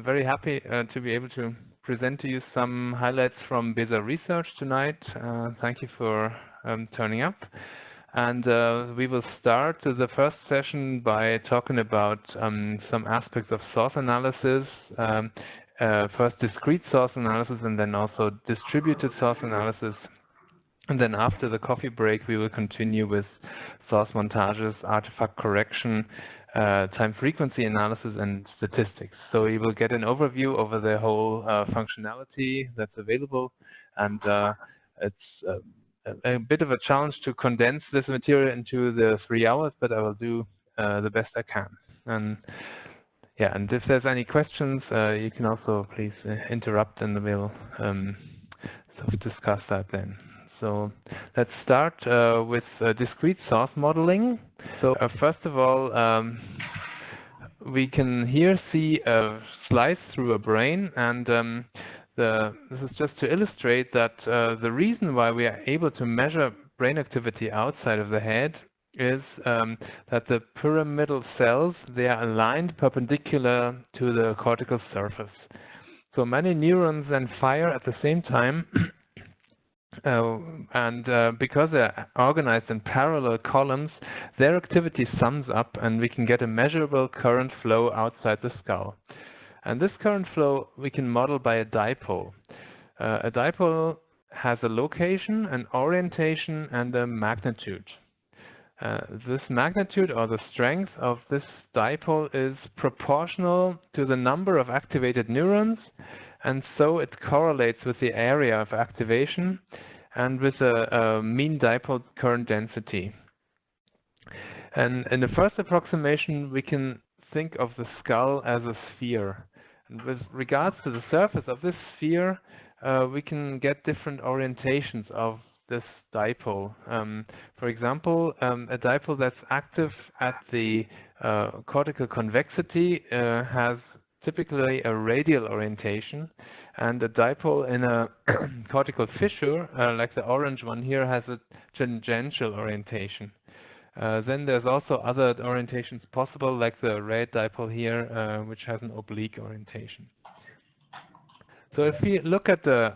very happy to be able to present to you some highlights from BESA research tonight. Thank you for turning up. And we will start the first session by talking about some aspects of source analysis. First discrete source analysis and then also distributed source analysis. And then after the coffee break, we will continue with source montages, artifact correction, time frequency analysis, and statistics. So you will get an overview over the whole functionality that's available. And it's a bit of a challenge to condense this material into the 3 hours, but I will do the best I can. And yeah, and if there's any questions, you can also please interrupt and we'll discuss that then. So let's start with discrete source modeling. So first of all, we can here see a slice through a brain, and this is just to illustrate that the reason why we are able to measure brain activity outside of the head is that the pyramidal cells, they are aligned perpendicular to the cortical surface. So many neurons then fire at the same time. Because they're organized in parallel columns, their activity sums up and we can get a measurable current flow outside the skull. And this current flow we can model by a dipole. A dipole has a location, an orientation, and a magnitude. This magnitude, or the strength of this dipole, is proportional to the number of activated neurons, and so it correlates with the area of activation and with a mean dipole current density. And in the first approximation, we can think of the skull as a sphere. And with regards to the surface of this sphere, we can get different orientations of this dipole. For example, a dipole that's active at the cortical convexity has typically a radial orientation, and a dipole in a cortical fissure, like the orange one here, has a tangential orientation. Then there's also other orientations possible, like the red dipole here, which has an oblique orientation. So if we look at the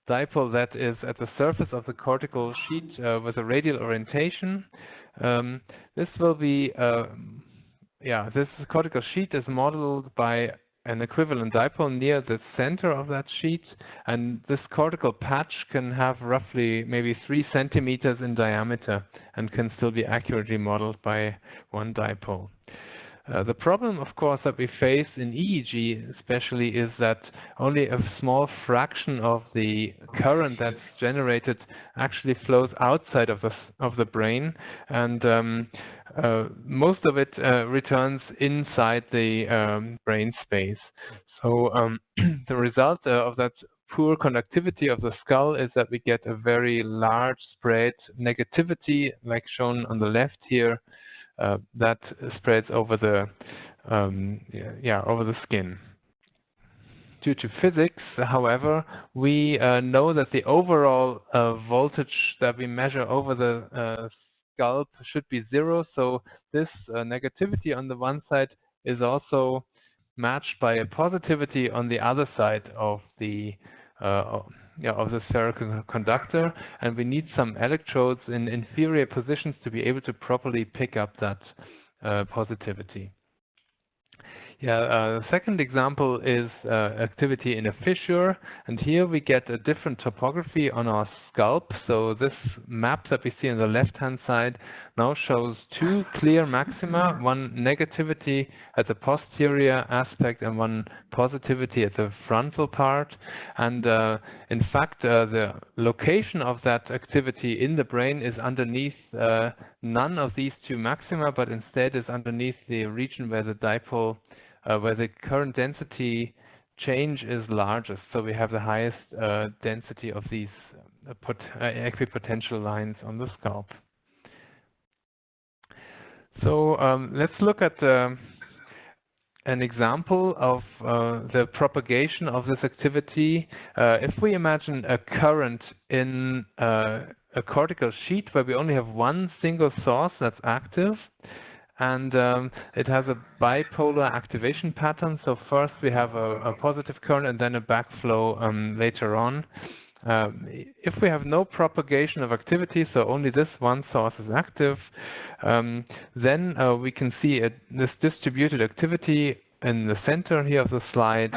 dipole that is at the surface of the cortical sheet with a radial orientation, this will be this cortical sheet is modeled by an equivalent dipole near the center of that sheet, and this cortical patch can have roughly maybe 3 centimeters in diameter and can still be accurately modeled by one dipole. The problem, of course, that we face in EEG especially is that only a small fraction of the current that's generated actually flows outside of the brain, and most of it returns inside the brain space. So the result of that poor conductivity of the skull is that we get a very large spread negativity, like shown on the left here, that spreads over the over the skin. Due to physics, however, we know that the overall voltage that we measure over the scalp should be 0. So this negativity on the one side is also matched by a positivity on the other side of the spherical conductor, and we need some electrodes in inferior positions to be able to properly pick up that positivity. The second example is activity in a fissure, and here we get a different topography on our scalp. So this map that we see on the left-hand side now shows 2 clear maxima, one negativity at the posterior aspect and one positivity at the frontal part. And in fact, the location of that activity in the brain is underneath none of these 2 maxima, but instead is underneath the region where the dipole where the current density change is largest. So we have the highest density of these equipotential lines on the scalp. So let's look at an example of the propagation of this activity. If we imagine a current in a cortical sheet where we only have one single source that's active, and it has a bipolar activation pattern. So first we have a positive current and then a backflow later on. If we have no propagation of activity, so only this one source is active, then we can see this distributed activity in the center here of the slide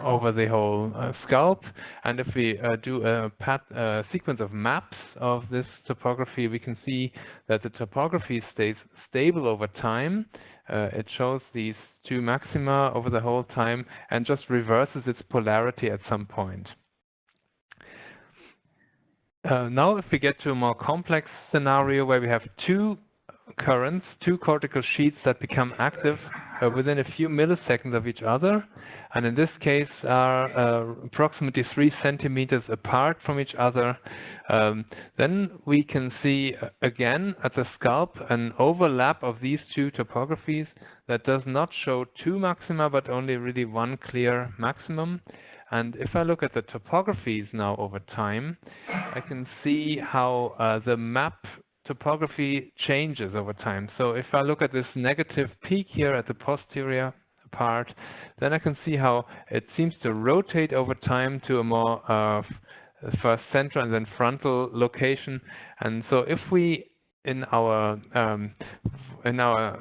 over the whole scalp. And if we do a sequence of maps of this topography, we can see that the topography stays stable over time. It shows these two maxima over the whole time and just reverses its polarity at some point. Now if we get to a more complex scenario where we have two currents, two cortical sheets that become active within a few milliseconds of each other, and in this case are approximately 3 centimeters apart from each other, then we can see again at the scalp an overlap of these two topographies that does not show two maxima but only really one clear maximum. And if I look at the topographies now over time, I can see how the map topography changes over time. So if I look at this negative peak here at the posterior part, then I can see how it seems to rotate over time to a more first central and then frontal location. And so if we in our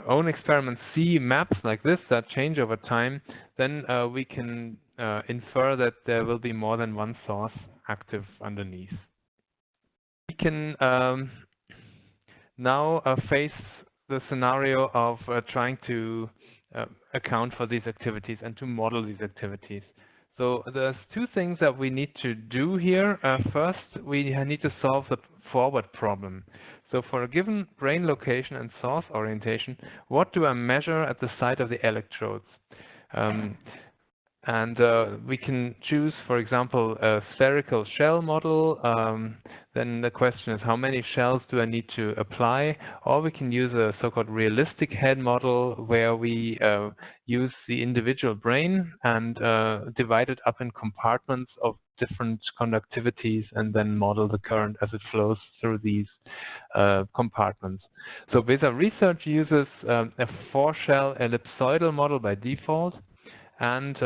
own experiments see maps like this that change over time, then we can infer that there will be more than one source active underneath. We can now face the scenario of trying to account for these activities and to model these activities. So there's two things that we need to do here. First, we need to solve the forward problem. So for a given brain location and source orientation, what do I measure at the site of the electrodes? We can choose, for example, a spherical shell model. Then the question is, how many shells do I need to apply? Or we can use a so-called realistic head model where we use the individual brain and divide it up in compartments of different conductivities and then model the current as it flows through these compartments. So BESA research uses a 4-shell ellipsoidal model by default. And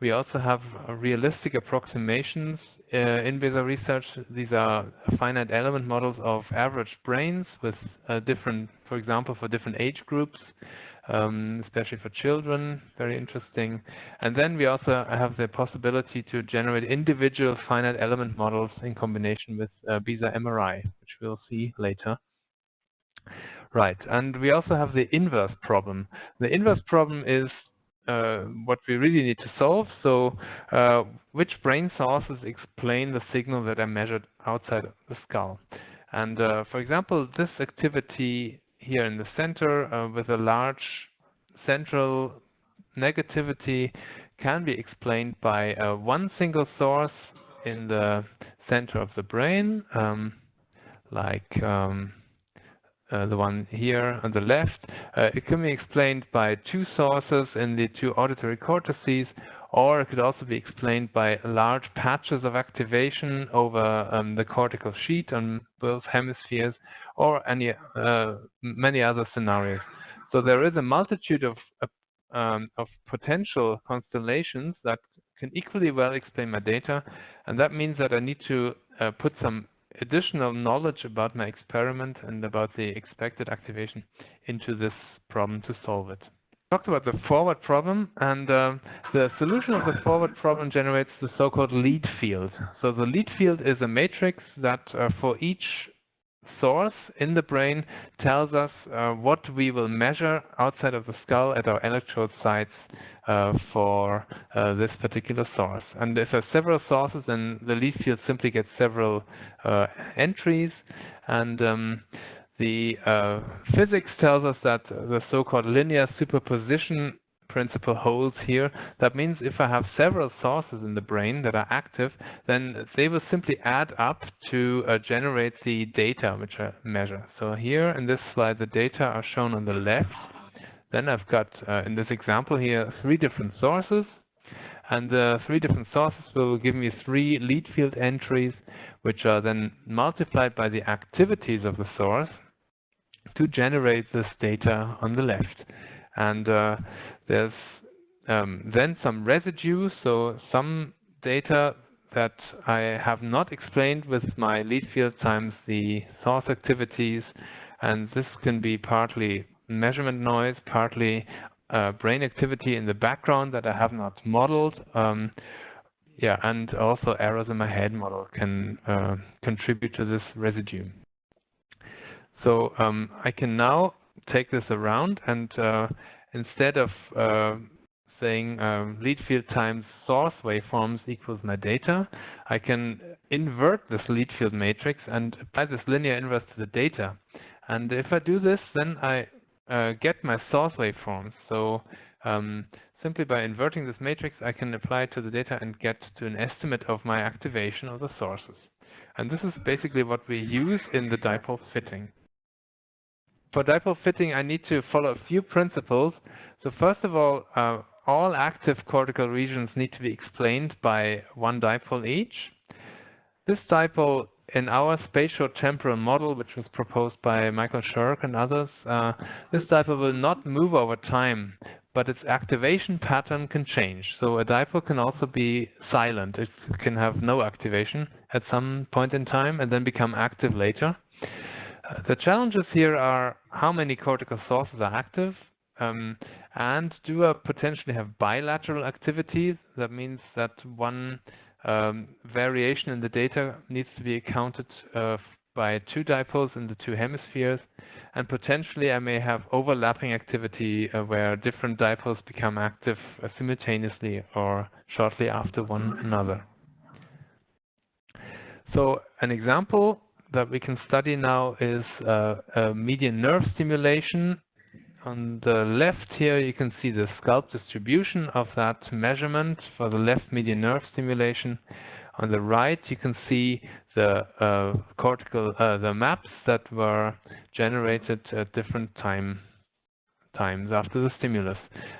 we also have realistic approximations in BESA research. These are finite element models of average brains with different, for example, for different age groups, especially for children, very interesting. And then we also have the possibility to generate individual finite element models in combination with BESA MRI, which we'll see later. Right, and we also have the inverse problem. The inverse problem is what we really need to solve. So which brain sources explain the signal that I measured outside of the skull? And for example, this activity here in the center with a large central negativity can be explained by one single source in the center of the brain, like the one here on the left. It can be explained by two sources in the two auditory cortices, or it could also be explained by large patches of activation over the cortical sheet on both hemispheres, or many other scenarios. So there is a multitude of potential constellations that can equally well explain my data, and that means that I need to put some additional knowledge about my experiment and about the expected activation into this problem to solve it. We talked about the forward problem, and the solution of the forward problem generates the so-called lead field. So the lead field is a matrix that for each source in the brain tells us what we will measure outside of the skull at our electrode sites for this particular source. And if there are several sources, then the lead field simply gets several entries. And the physics tells us that the so-called linear superposition principle holds here. That means if I have several sources in the brain that are active, then they will simply add up to generate the data which I measure. So here in this slide, the data are shown on the left. Then I've got, in this example here, 3 different sources. And the 3 different sources will give me 3 lead field entries, which are then multiplied by the activities of the source. to generate this data on the left. And there's then some residue, so some data that I have not explained with my lead field times the source activities, and this can be partly measurement noise, partly brain activity in the background that I have not modeled. Yeah, and also errors in my head model can contribute to this residue. So I can now take this around and instead of saying lead field times source waveforms equals my data, I can invert this lead field matrix and apply this linear inverse to the data. And if I do this, then I get my source waveforms. So simply by inverting this matrix, I can apply it to the data and get to an estimate of my activation of the sources. And this is basically what we use in the dipole fitting. For dipole fitting, I need to follow a few principles. So first of all active cortical regions need to be explained by one dipole each. This dipole in our spatio-temporal model, which was proposed by Michael Shirk and others, this dipole will not move over time, but its activation pattern can change. So a dipole can also be silent. It can have no activation at some point in time and then become active later. The challenges here are how many cortical sources are active, and do I potentially have bilateral activities? That means that one variation in the data needs to be accounted by two dipoles in the two hemispheres, and potentially I may have overlapping activity where different dipoles become active simultaneously or shortly after one another. So an example that we can study now is a median nerve stimulation. On the left here, you can see the scalp distribution of that measurement for the left median nerve stimulation. On the right, you can see the the maps that were generated at different times after the stimulus.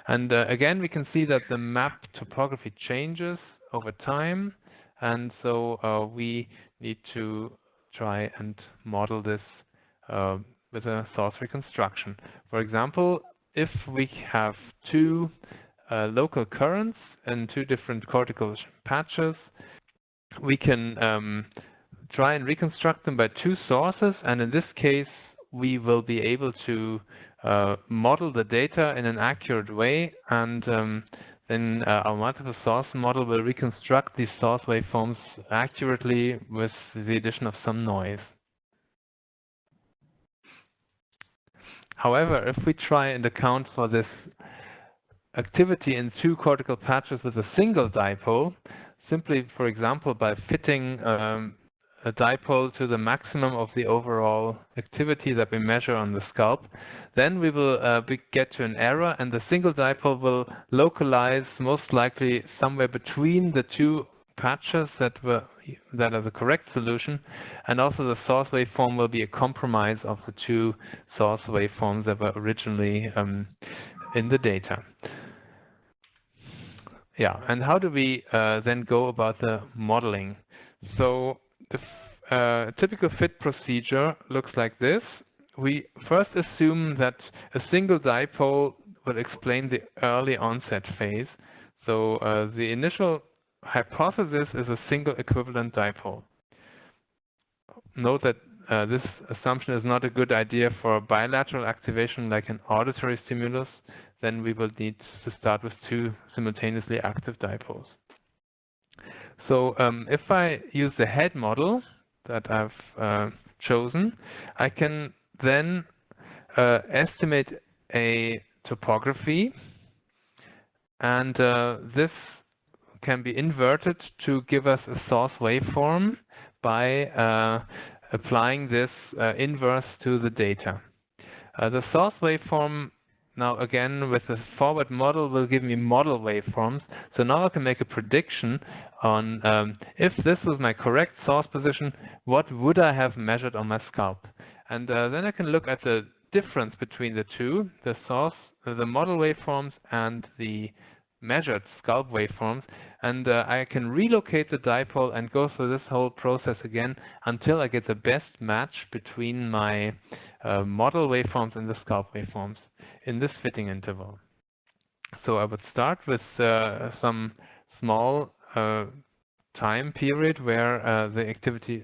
And again, we can see that the map topography changes over time, and so we need to try and model this with a source reconstruction. For example, if we have two local currents in two different cortical patches, we can try and reconstruct them by two sources, and in this case we will be able to model the data in an accurate way, and then our multiple source model will reconstruct these source waveforms accurately with the addition of some noise. However, if we try and account for this activity in two cortical patches with a single dipole, simply, for example, by fitting a dipole to the maximum of the overall activity that we measure on the scalp, then we will get to an error, and the single dipole will localize most likely somewhere between the two patches that are the correct solution, and also the source waveform will be a compromise of the two source waveforms that were originally in the data. Yeah, and how do we then go about the modeling? So the typical fit procedure looks like this. We first assume that a single dipole will explain the early onset phase. So the initial hypothesis is a single equivalent dipole. Note that this assumption is not a good idea for bilateral activation like an auditory stimulus. Then we will need to start with two simultaneously active dipoles. So if I use the head model that I've chosen, I can then estimate a topography, and this can be inverted to give us a source waveform by applying this inverse to the data. The source waveform, now again with the forward model, will give me model waveforms. So now I can make a prediction on if this was my correct source position, what would I have measured on my scalp? And then I can look at the difference between the two, the source, the model waveforms and the measured scalp waveforms, and I can relocate the dipole and go through this whole process again until I get the best match between my model waveforms and the scalp waveforms in this fitting interval. So I would start with some small time period where the activity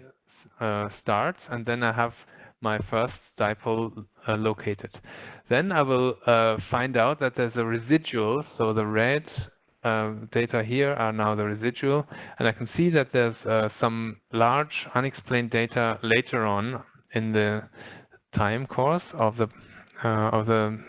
starts, and then I have my first dipole located. Then I will find out that there's a residual, so the red data here are now the residual, and I can see that there's some large unexplained data later on in the time course of the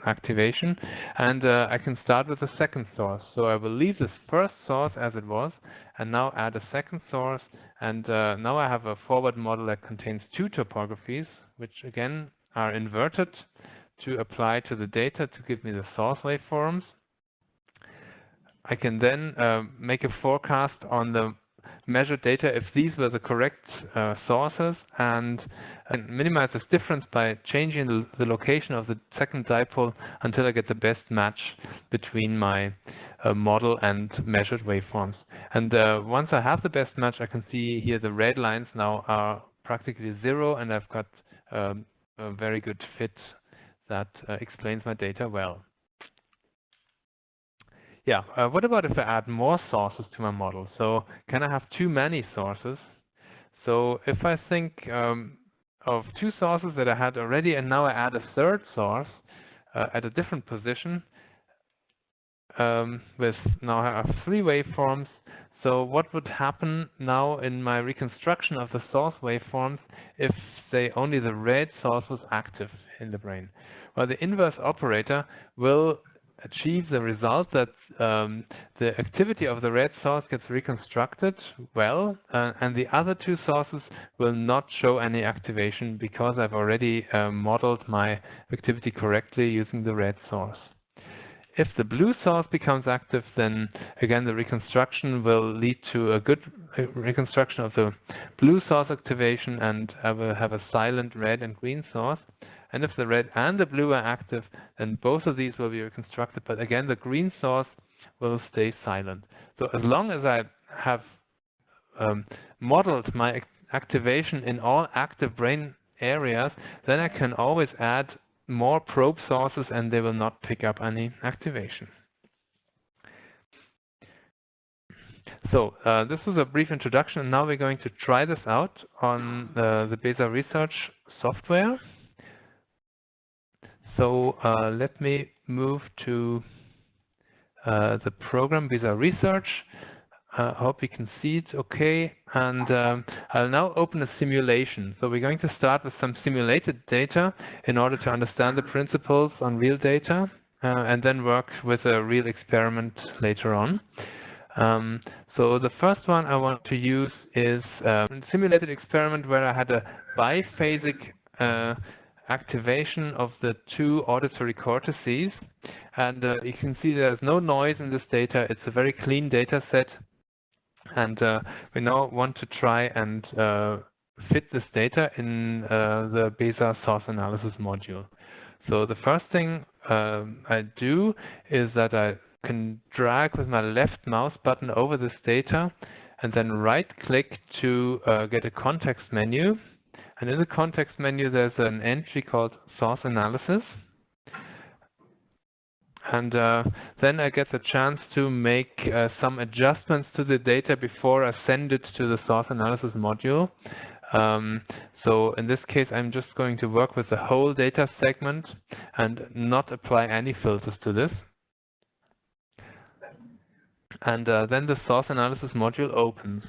activation, and I can start with a second source. So I will leave this first source as it was, and now add a second source, and now I have a forward model that contains two topographies, which again are inverted to apply to the data to give me the source waveforms. I can then make a forecast on the measured data if these were the correct sources, and minimize this difference by changing the location of the second dipole until I get the best match between my model and measured waveforms. And once I have the best match, I can see here the red lines now are practically zero, and I've got a very good fit that explains my data well. Yeah, what about if I add more sources to my model? So can I have too many sources? So if I think of two sources that I had already, and now I add a third source at a different position, with now I have three waveforms. So what would happen now in my reconstruction of the source waveforms if, say, only the red source was active in the brain? Well, the inverse operator will achieve the result that the activity of the red source gets reconstructed well, and the other two sources will not show any activation because I've already modeled my activity correctly using the red source. If the blue source becomes active, then again the reconstruction will lead to a good reconstruction of the blue source activation, and I will have a silent red and green source. And if the red and the blue are active, then both of these will be reconstructed, but again the green source will stay silent. So as long as I have modeled my activation in all active brain areas, then I can always add more probe sources and they will not pick up any activation. So this was a brief introduction, and now we're going to try this out on the BESA research software. So let me move to the program BESA Research. I hope you can see it okay. And I'll now open a simulation. So we're going to start with some simulated data in order to understand the principles on real data, and then work with a real experiment later on. So the first one I want to use is a simulated experiment where I had a biphasic activation of the two auditory cortices, and you can see there's no noise in this data. It's a very clean data set, and we now want to try and fit this data in the BESA Source Analysis module. So the first thing I do is that I can drag with my left mouse button over this data and then right click to get a context menu. And in the context menu, there's an entry called Source Analysis. And then I get the chance to make some adjustments to the data before I send it to the Source Analysis module. So in this case, I'm just going to work with the whole data segment and not apply any filters to this. And then the Source Analysis module opens.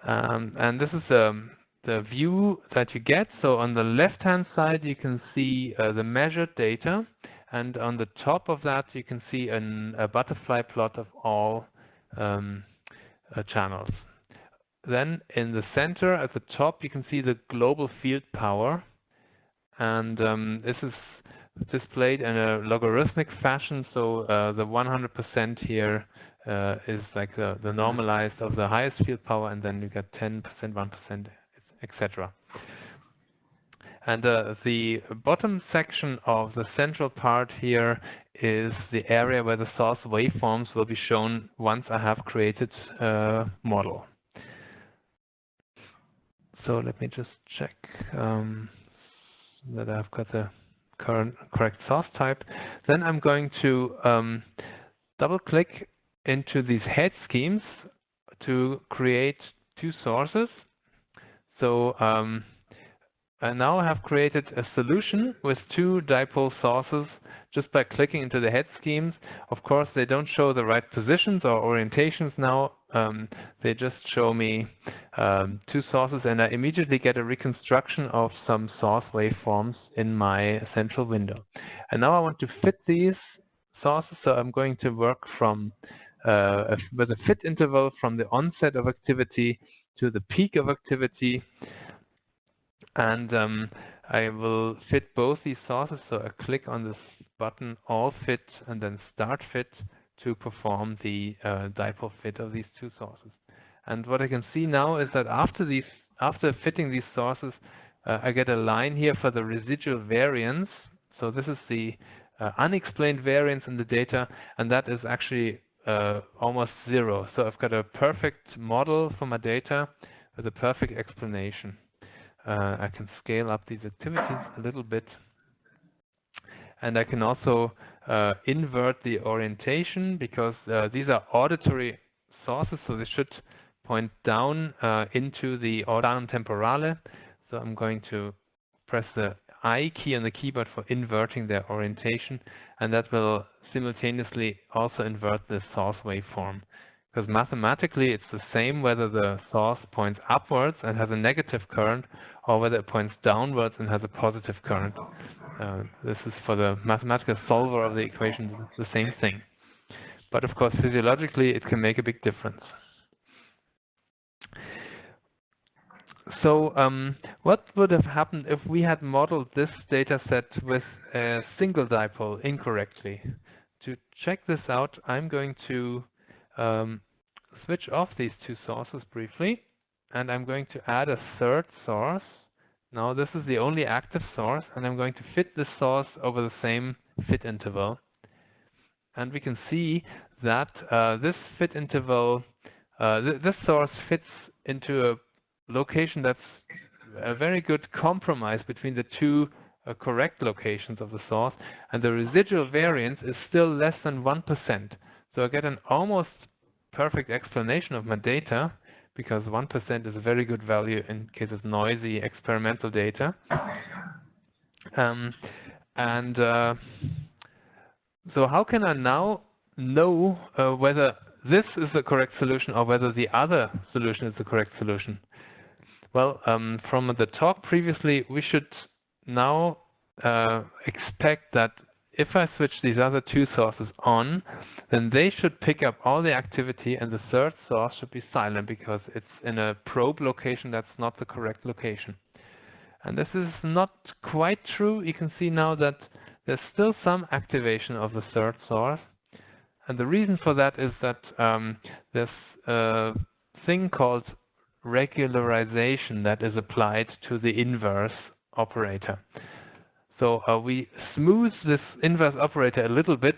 And this is the view that you get. So on the left-hand side, you can see the measured data, and on the top of that, you can see a butterfly plot of all channels. Then in the center, at the top, you can see the global field power, and this is displayed in a logarithmic fashion. So the 100% here is like the normalized of the highest field power, and then you get 10%, 1%, etc. And the bottom section of the central part here is the area where the source waveforms will be shown once I have created a model. So let me just check. that I've got the correct source type. Then I'm going to double click into these head schemes to create two sources. So and now I have created a solution with two dipole sources just by clicking into the head schemes. Of course, they don't show the right positions or orientations now. They just show me two sources, and I immediately get a reconstruction of some source waveforms in my central window. And now I want to fit these sources, so I'm going to work from with a fit interval from the onset of activity to the peak of activity. And I will fit both these sources, so I click on this button All Fit and then Start Fit to perform the dipole fit of these two sources. And what I can see now is that after fitting these sources, I get a line here for the residual variance. So this is the unexplained variance in the data, and that is actually almost zero. So I've got a perfect model for my data with a perfect explanation. I can scale up these activities a little bit. And I can also invert the orientation, because these are auditory sources, so they should point down into the organum temporale. So I'm going to press the I key on the keyboard for inverting their orientation, and that will simultaneously also invert the source waveform. Because mathematically it's the same whether the source points upwards and has a negative current, or whether it points downwards and has a positive current. This is for the mathematical solver of the equation, the same thing. But of course, physiologically, it can make a big difference. So what would have happened if we had modeled this data set with a single dipole incorrectly? To check this out, I'm going to switch off these two sources briefly, and I'm going to add a third source. Now this is the only active source, and I'm going to fit this source over the same fit interval. And we can see that this fit interval, this source fits into a location that's a very good compromise between the two correct locations of the source, and the residual variance is still less than 1%. So I get an almost perfect explanation of my data, because 1% is a very good value in case of noisy experimental data. So how can I now know whether this is the correct solution or whether the other solution is the correct solution? Well, from the talk previously, we should now expect that if I switch these other two sources on, then they should pick up all the activity, and the third source should be silent because it's in a probe location that's not the correct location. And this is not quite true. You can see now that there's still some activation of the third source. And the reason for that is that there's a thing called regularization that is applied to the inverse operator. So we smooth this inverse operator a little bit,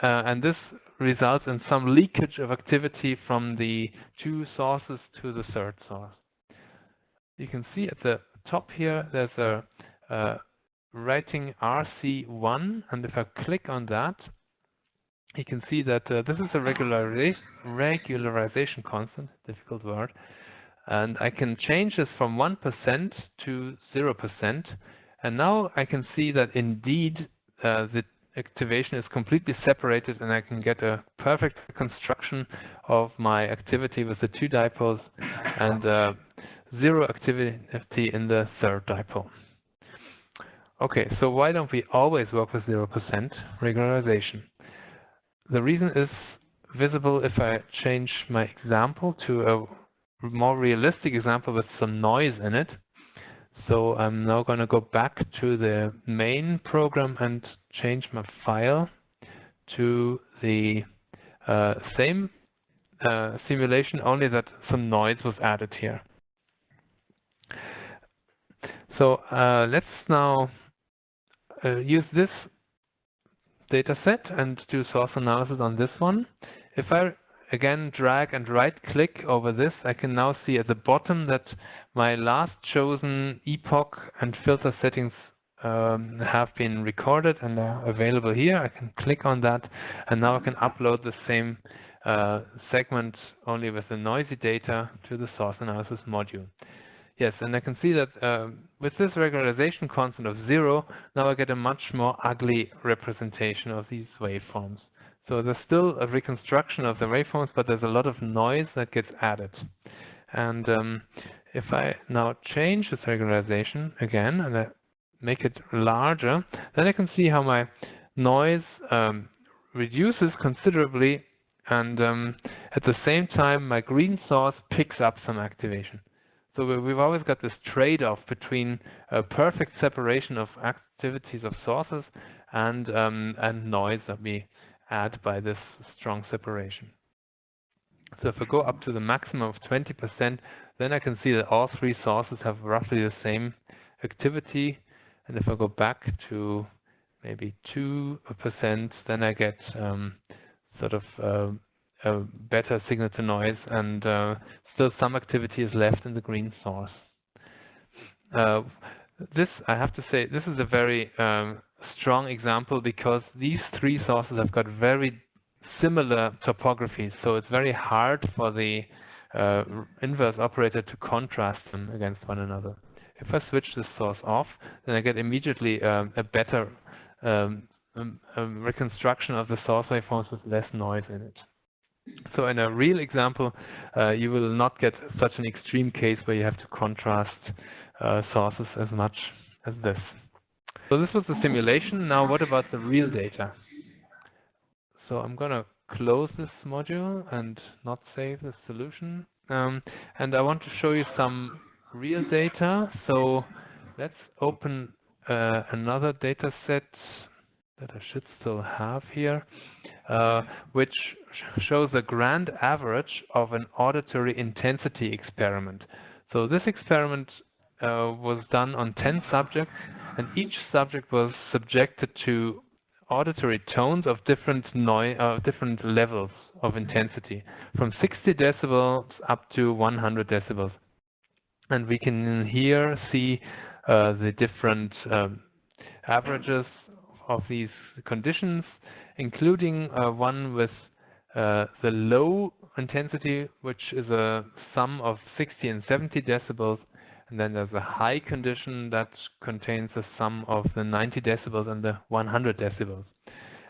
and this results in some leakage of activity from the two sources to the third source. You can see at the top here there's a writing RC1, and if I click on that, you can see that this is a regularization constant, difficult word, and I can change this from 1% to 0%, and now I can see that indeed the activation is completely separated, and I can get a perfect construction of my activity with the two dipoles and zero activity in the third dipole. Okay, so why don't we always work with 0% regularization? The reason is visible if I change my example to a more realistic example with some noise in it. So I'm now going to go back to the main program and change my file to the same simulation, only that some noise was added here. So let's now use this data set and do source analysis on this one. If I again drag and right click over this, I can now see at the bottom that my last chosen epoch and filter settings have been recorded and are available here. I can click on that, and now I can upload the same segment only with the noisy data to the source analysis module. Yes, and I can see that with this regularization constant of 0, now I get a much more ugly representation of these waveforms. So there's still a reconstruction of the waveforms, but there's a lot of noise that gets added. And if I now change this regularization again and I make it larger, then I can see how my noise reduces considerably, and at the same time my green source picks up some activation. So we've always got this trade-off between a perfect separation of activities of sources and noise that we add by this strong separation. So if I go up to the maximum of 20%, then I can see that all three sources have roughly the same activity. And if I go back to maybe 2%, then I get sort of a better signal to noise, and still some activity is left in the green source. This, I have to say, this is a very strong example because these three sources have got very similar topographies, so it's very hard for the inverse operator to contrast them against one another. If I switch this source off, then I get immediately a better reconstruction of the source waveforms with less noise in it. So in a real example, you will not get such an extreme case where you have to contrast sources as much as this. So this was the simulation. Now what about the real data? So I'm going to close this module and not save the solution. And I want to show you some real data. So let's open another data set that I should still have here, which shows a grand average of an auditory intensity experiment. So this experiment was done on 10 subjects, and each subject was subjected to auditory tones of different levels of intensity, from 60 decibels up to 100 decibels. And we can here see the different averages of these conditions, including one with the low intensity, which is a sum of 60 and 70 decibels, and then there's a high condition that contains a sum of the 90 decibels and the 100 decibels.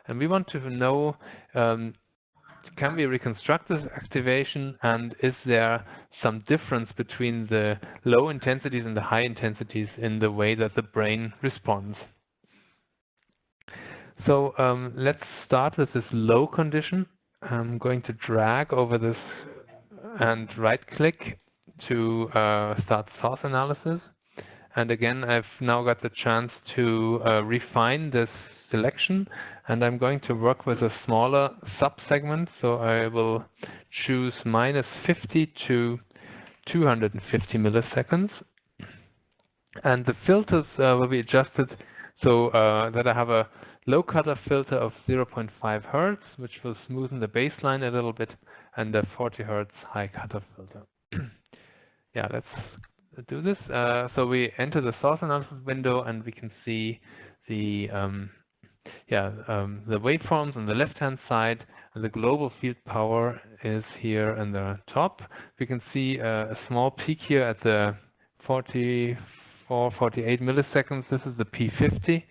And we want to know, can we reconstruct this activation, and is there some difference between the low intensities and the high intensities in the way that the brain responds? So let's start with this low condition. I'm going to drag over this and right-click to start source analysis. And again, I've now got the chance to refine this selection, and I'm going to work with a smaller subsegment. So I will choose -50 to 250 milliseconds. And the filters will be adjusted so that I have a low cutoff filter of 0.5 Hertz, which will smoothen the baseline a little bit, and a 40 Hertz high cutoff filter. Yeah, let's do this. So we enter the source analysis window, and we can see the waveforms on the left-hand side. And the global field power is here on the top. We can see a small peak here at the 44, 48 milliseconds. This is the P50.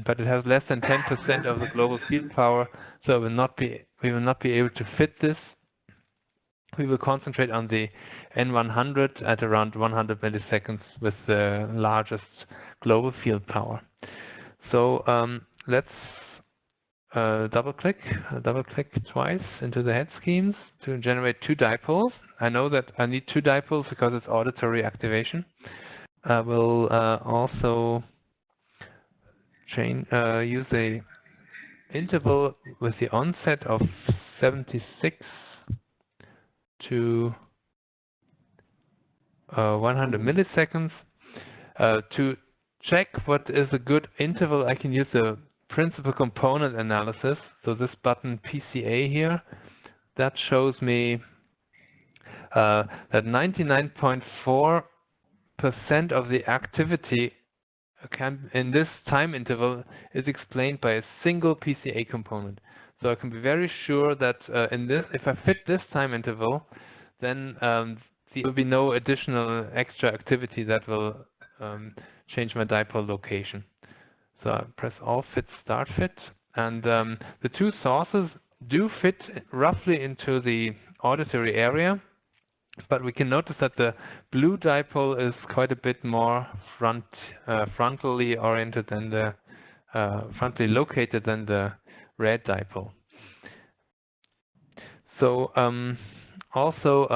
But it has less than 10% of the global field power, so we will not be able to fit this. We will concentrate on the N100 at around 100 milliseconds with the largest global field power. So let's double-click twice into the head schemes to generate two dipoles. I know that I need two dipoles because it's auditory activation. I will also use a interval with the onset of 76 to 100 milliseconds. To check what is a good interval, I can use the principal component analysis. So this button PCA here, that shows me that 99.4% of the activity in this time interval is explained by a single PCA component. So I can be very sure that if I fit this time interval, then there will be no additional extra activity that will change my dipole location. So I press all fit, start fit, and the two sources do fit roughly into the auditory area, but we can notice that the blue dipole is quite a bit more frontally oriented than the frontally located than the red dipole. So also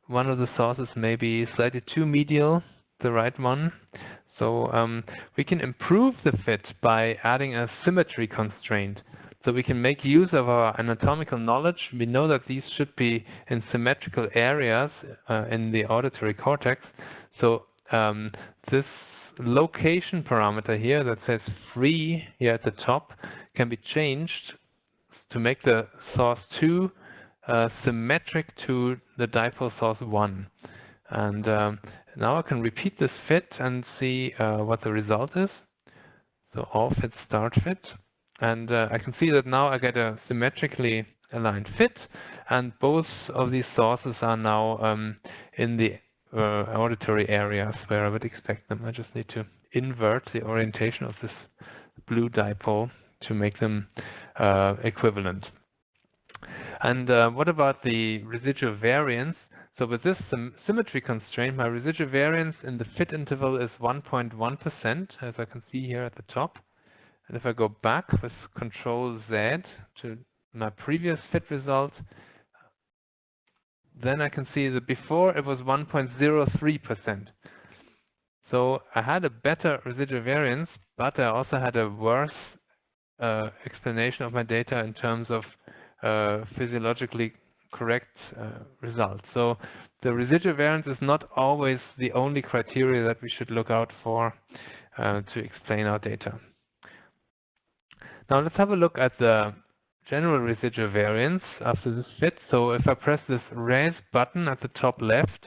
one of the sources may be slightly too medial, the right one. So we can improve the fit by adding a symmetry constraint. So we can make use of our anatomical knowledge. We know that these should be in symmetrical areas in the auditory cortex. So this location parameter here that says free here at the top can be changed to make the source 2 symmetric to the dipole source 1. And now I can repeat this fit and see what the result is. So all fit, start fit. And I can see that now I get a symmetrically aligned fit, and both of these sources are now in the auditory areas where I would expect them. I just need to invert the orientation of this blue dipole to make them equivalent. And what about the residual variance? So with this symmetry constraint, my residual variance in the fit interval is 1.1%, as I can see here at the top. And if I go back with Control Z to my previous fit result, then I can see that before it was 1.03%. So I had a better residual variance, but I also had a worse explanation of my data in terms of physiologically correct results. So the residual variance is not always the only criteria that we should look out for to explain our data. Now let's have a look at the general residual variance after this fit. So if I press this red button at the top left,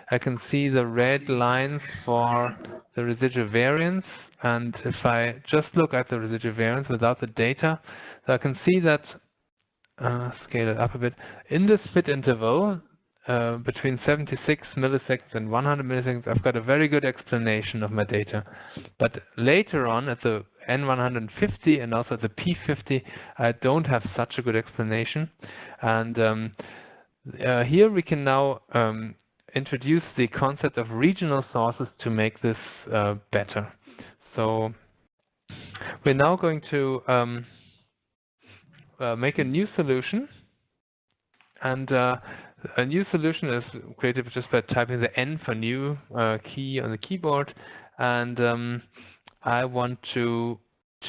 I can see the red lines for the residual variance. And if I just look at the residual variance without the data, so I can see that, scale it up a bit, in this fit interval, between 76 milliseconds and 100 milliseconds, I've got a very good explanation of my data. But later on, at the N150 and also at the P50, I don't have such a good explanation. And here we can now introduce the concept of regional sources to make this better. So we're now going to make a new solution. And a new solution is created just by typing the N for new key on the keyboard. And I want to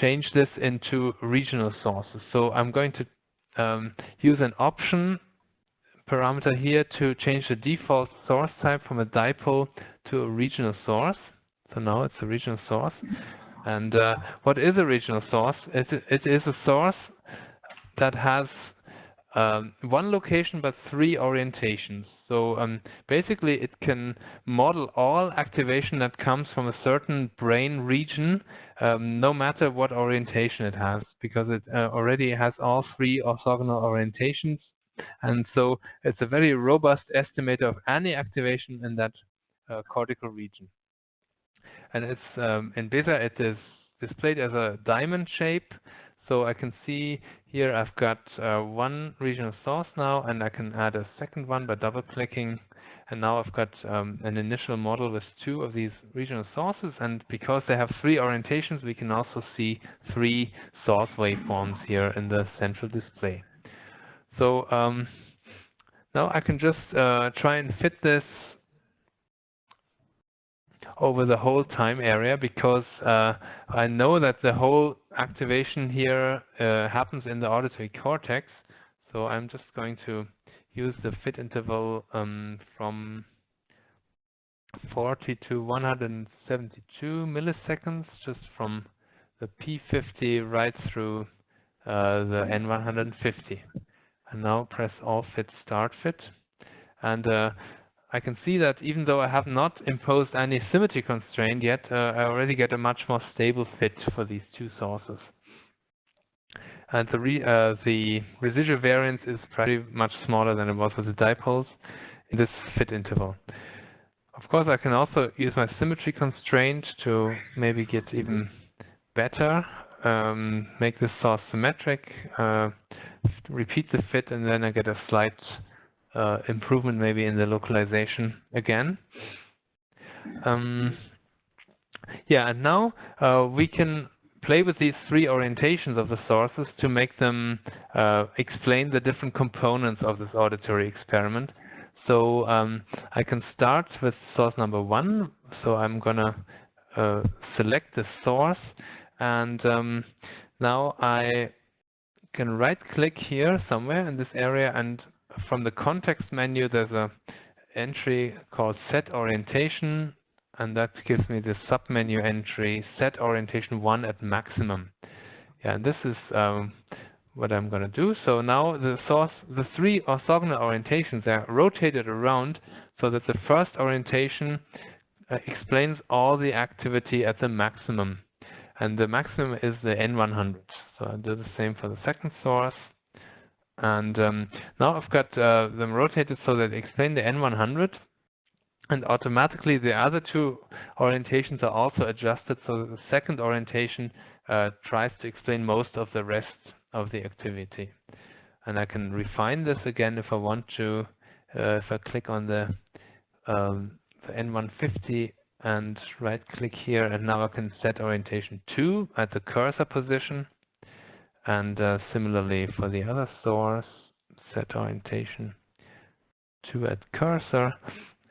change this into regional sources. So I'm going to use an option parameter here to change the default source type from a dipole to a regional source. So now it's a regional source. And what is a regional source? It is a source that has one location but three orientations. So basically it can model all activation that comes from a certain brain region, no matter what orientation it has, because it already has all three orthogonal orientations. And so it's a very robust estimator of any activation in that cortical region. And it's in BESA it is displayed as a diamond shape. So I can see here I've got one regional source now, and I can add a second one by double-clicking. And now I've got an initial model with two of these regional sources. And because they have three orientations, we can also see three source waveforms here in the central display. So now I can just try and fit this over the whole time area, because I know that the whole activation here happens in the auditory cortex. So I'm just going to use the fit interval from 40 to 172 milliseconds, just from the P50 right through the N150. And now press all fit, start fit. And I can see that even though I have not imposed any symmetry constraint yet, I already get a much more stable fit for these two sources. And the residual variance is pretty much smaller than it was with the dipoles in this fit interval. Of course, I can also use my symmetry constraint to maybe get even better, make this source symmetric, repeat the fit, and then I get a slight improvement maybe in the localization again. Yeah, and now we can play with these three orientations of the sources to make them explain the different components of this auditory experiment. So I can start with source number 1. So I'm gonna select the source, and now I can right-click here somewhere in this area, and from the context menu there's a entry called Set Orientation, and that gives me the sub-menu entry Set Orientation 1 at maximum. Yeah, and this is what I'm going to do. So now the three orthogonal orientations are rotated around so that the first orientation explains all the activity at the maximum, and the maximum is the N100. So I'll do the same for the second source, and now I've got them rotated so that they explain the N100, and automatically the other two orientations are also adjusted so that the second orientation tries to explain most of the rest of the activity. And I can refine this again if I want to, if I click on the N150 and right click here, and now I can set orientation 2 at the cursor position, and similarly for the other source, set orientation 2 at cursor.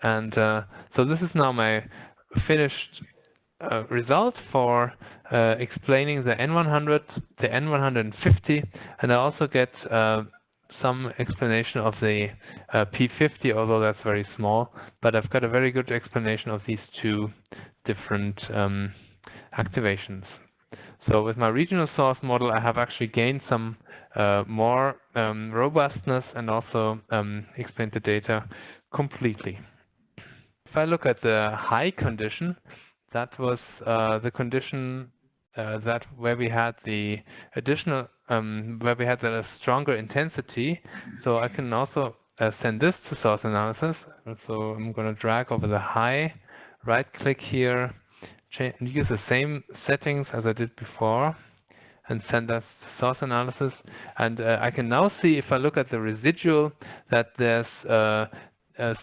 And so this is now my finished result for explaining the N100, the N150, and I also get some explanation of the P50, although that's very small, but I've got a very good explanation of these two different activations. So with my regional source model, I have actually gained some more robustness and also explained the data completely. If I look at the high condition, that was the condition where we had the additional, where we had a stronger intensity. So I can also send this to source analysis. So I'm going to drag over the high, right-click here, and use the same settings as I did before, and send us to source analysis. And I can now see, if I look at the residual, that there's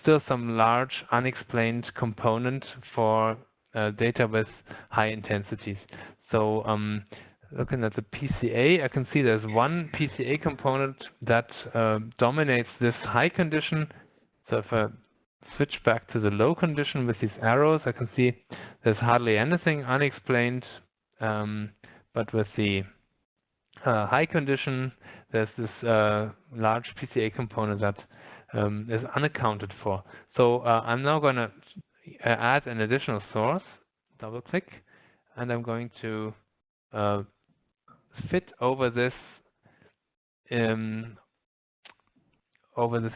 still some large unexplained component for data with high intensities. So looking at the PCA, I can see there's one PCA component that dominates this high condition. So if I switch back to the low condition with these arrows, I can see there's hardly anything unexplained, but with the high condition, there's this large PCA component that is unaccounted for. So I'm now going to add an additional source, double click, and I'm going to fit over this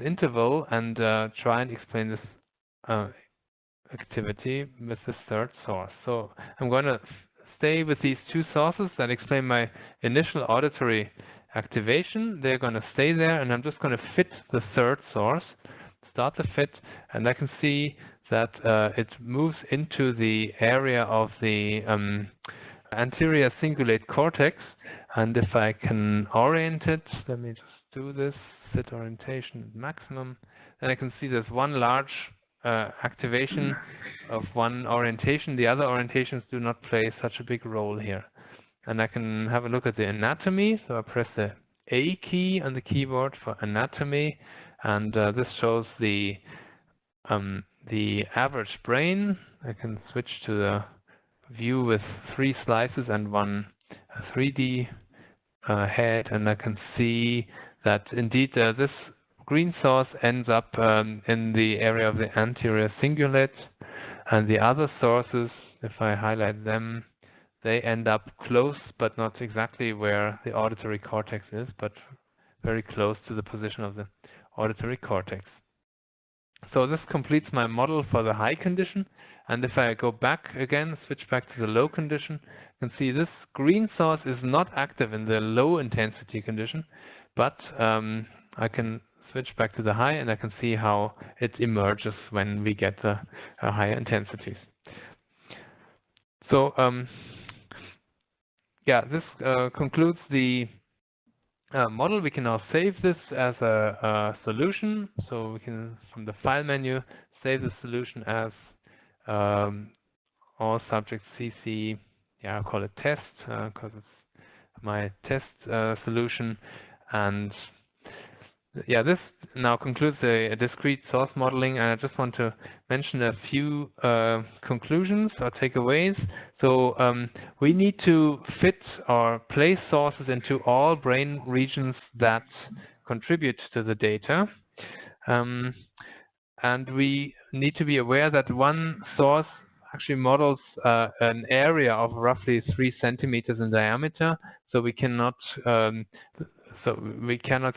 interval and try and explain this activity with the third source. So I'm going to stay with these two sources that explain my initial auditory activation. They're going to stay there, and I'm just going to fit the third source, start the fit, and I can see that it moves into the area of the anterior cingulate cortex. And if I can orient it, let me just do this, set orientation maximum, then I can see there's one large activation of one orientation. The other orientations do not play such a big role here. And I can have a look at the anatomy. So I press the A key on the keyboard for anatomy, and this shows the average brain. I can switch to the view with 3 slices and one 3D head, and I can see that indeed this green source ends up in the area of the anterior cingulate, and the other sources, if I highlight them, they end up close, but not exactly where the auditory cortex is, but very close to the position of the auditory cortex. So this completes my model for the high condition. And if I go back again, switch back to the low condition, you can see this green source is not active in the low intensity condition, but I can switch back to the high and I can see how it emerges when we get the higher intensities. So yeah, this concludes the model. We can now save this as a solution. So we can, from the file menu, save the solution as all subjects CC, yeah, I'll call it test because it's my test solution. And yeah, this now concludes a discrete source modeling, and I just want to mention a few conclusions or takeaways. So we need to fit or place sources into all brain regions that contribute to the data. And we need to be aware that one source actually models an area of roughly 3 centimeters in diameter, so we cannot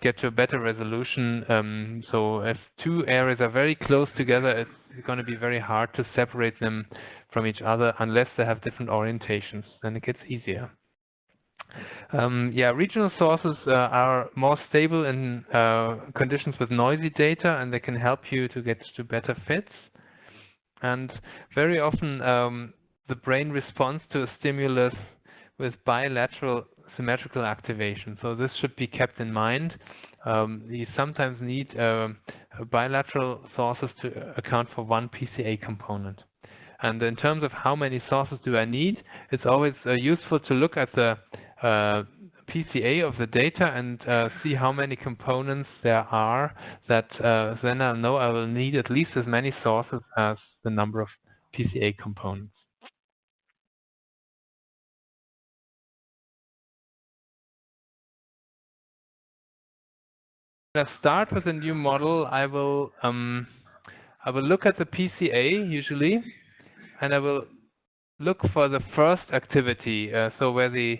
get to a better resolution. So if two areas are very close together, it's going to be very hard to separate them from each other unless they have different orientations. Then it gets easier. Yeah, regional sources are more stable in conditions with noisy data, and they can help you to get to better fits. And very often the brain responds to a stimulus with bilateral symmetrical activation. So this should be kept in mind. You sometimes need bilateral sources to account for one PCA component. And in terms of how many sources do I need, it's always useful to look at the PCA of the data and see how many components there are, that then I'll know I will need at least as many sources as the number of PCA components. When I start with a new model, I will look at the PCA usually, and I will look for the first activity, so where the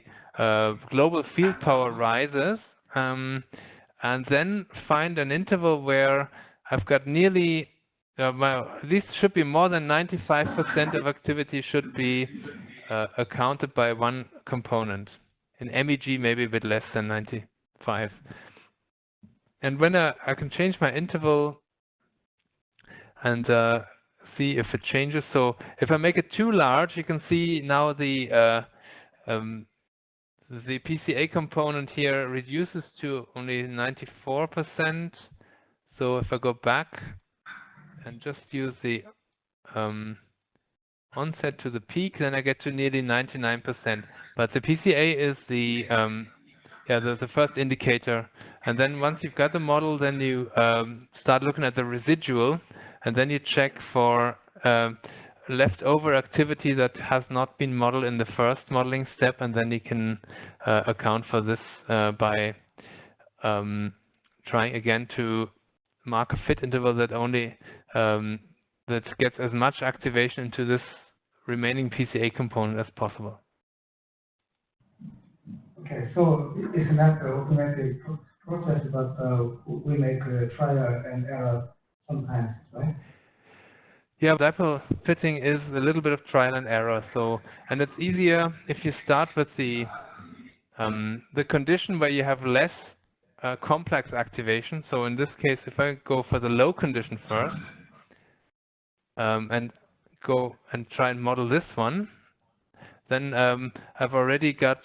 global field power rises, and then find an interval where I've got nearly, this should be more than 95% of activity should be accounted by one component. In MEG, maybe a bit less than 95. And when I can change my interval and see if it changes. So if I make it too large, you can see now the PCA component here reduces to only 94%. So if I go back and just use the onset to the peak, then I get to nearly 99%. But the PCA is the first indicator. And then once you've got the model, then you start looking at the residual, and then you check for leftover activity that has not been modeled in the first modeling step, and then you can account for this by trying again to mark a fit interval that only that gets as much activation into this remaining PCA component as possible. Okay, so it's not an automatic process, but we make trial and error sometimes, right? Yeah, dipole fitting is a little bit of trial and error. So, and it's easier if you start with the condition where you have less complex activation. So in this case, if I go for the low condition first, and go and try and model this one, then I've already got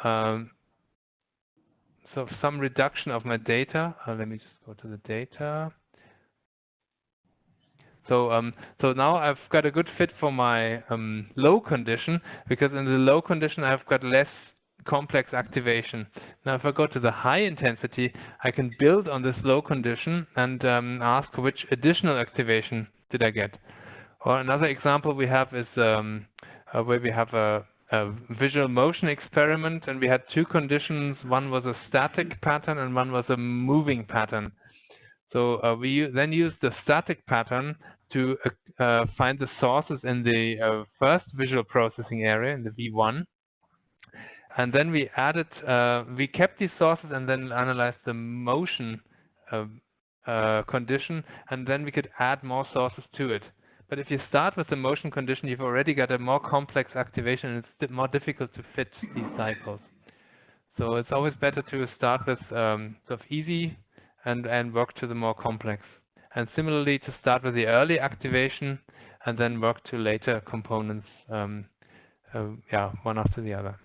so some reduction of my data. Let me just go to the data. So so now I've got a good fit for my low condition, because in the low condition I've got less complex activation. Now if I go to the high intensity, I can build on this low condition and ask which additional activation did I get. Or another example we have is where we have a visual motion experiment, and we had two conditions. One was a static pattern and one was a moving pattern. So we then used the static pattern to find the sources in the first visual processing area, in the V1. And then we added, we kept these sources and then analyzed the motion condition, and then we could add more sources to it. But if you start with the motion condition, you've already got a more complex activation, and it's more difficult to fit these cycles. So it's always better to start with sort of easy and work to the more complex. And similarly, to start with the early activation and then work to later components, one after the other.